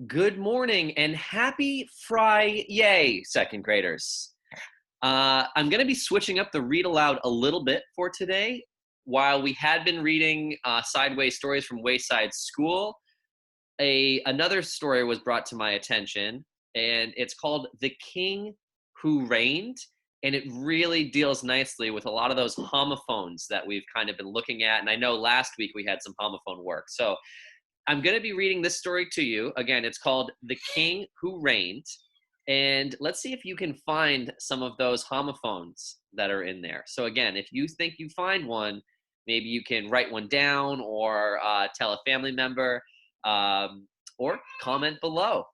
Good morning and happy Friday, second graders. I'm going to be switching up the read aloud a little bit for today. While we had been reading sideways stories from Wayside School, another story was brought to my attention, and it's called The King Who Reigned. And it really deals nicely with a lot of those homophones that we've kind of been looking at. And I know last week we had some homophone work. So I'm going to be reading this story to you. Again, it's called The King Who Reigned. And let's see if you can find some of those homophones that are in there. So again, if you think you find one, maybe you can write one down or tell a family member or comment below.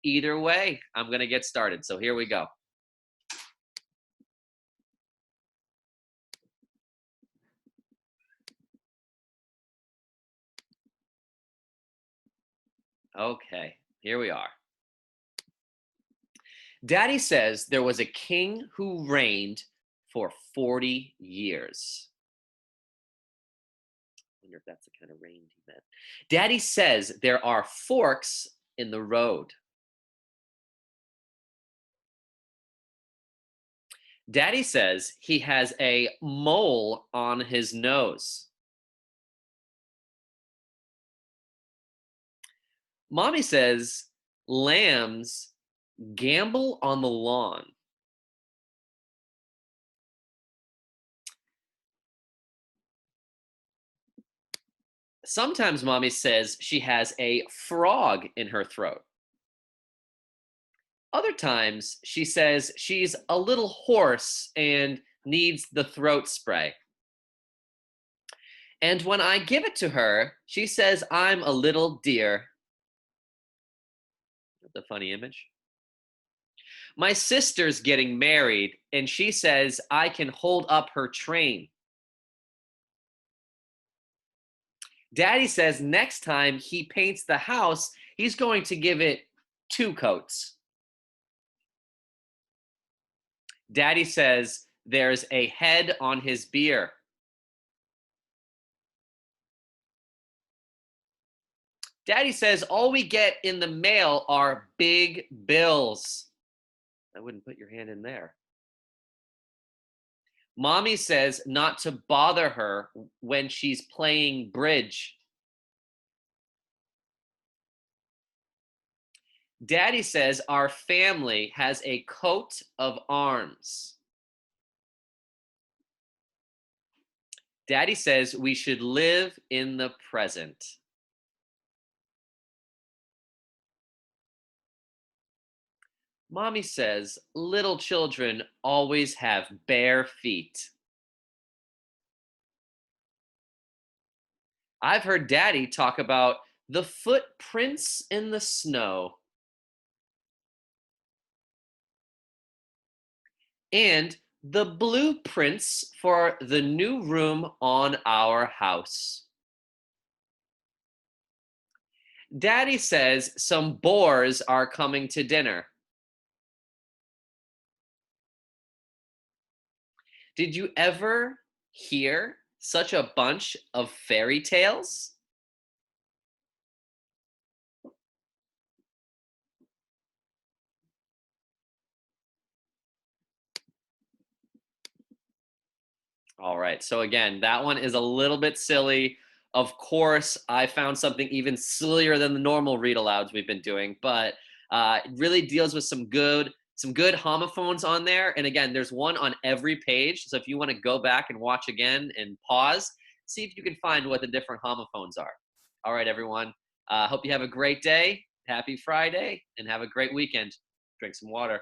Either way, I'm going to get started. So here we go. Okay, here we are. Daddy says there was a king who reigned for 40 years. I wonder if that's the kind of reign he meant. Daddy says there are forks in the road. Daddy says he has a mole on his nose. Mommy says lambs gamble on the lawn. Sometimes mommy says she has a frog in her throat. Other times she says she's a little hoarse and needs the throat spray. And when I give it to her, she says I'm a little deer. That's a funny image. My sister's getting married, and she says I can hold up her train. Daddy says next time he paints the house, he's going to give it 2 coats. Daddy says there's a head on his beer. Daddy says all we get in the mail are big bills. I wouldn't put your hand in there. Mommy says not to bother her when she's playing bridge. Daddy says our family has a coat of arms. Daddy says we should live in the present. Mommy says little children always have bare feet. I've heard Daddy talk about the footprints in the snow and the blueprints for the new room on our house. Daddy says some boars are coming to dinner. Did you ever hear such a bunch of fairy tales? All right. So again, that one is a little bit silly. Of course, I found something even sillier than the normal read alouds we've been doing, but it really deals with some good homophones on there. And again, there's one on every page. So if you want to go back and watch again and pause, see if you can find what the different homophones are. All right, everyone. Hope you have a great day. Happy Friday, and have a great weekend. Drink some water.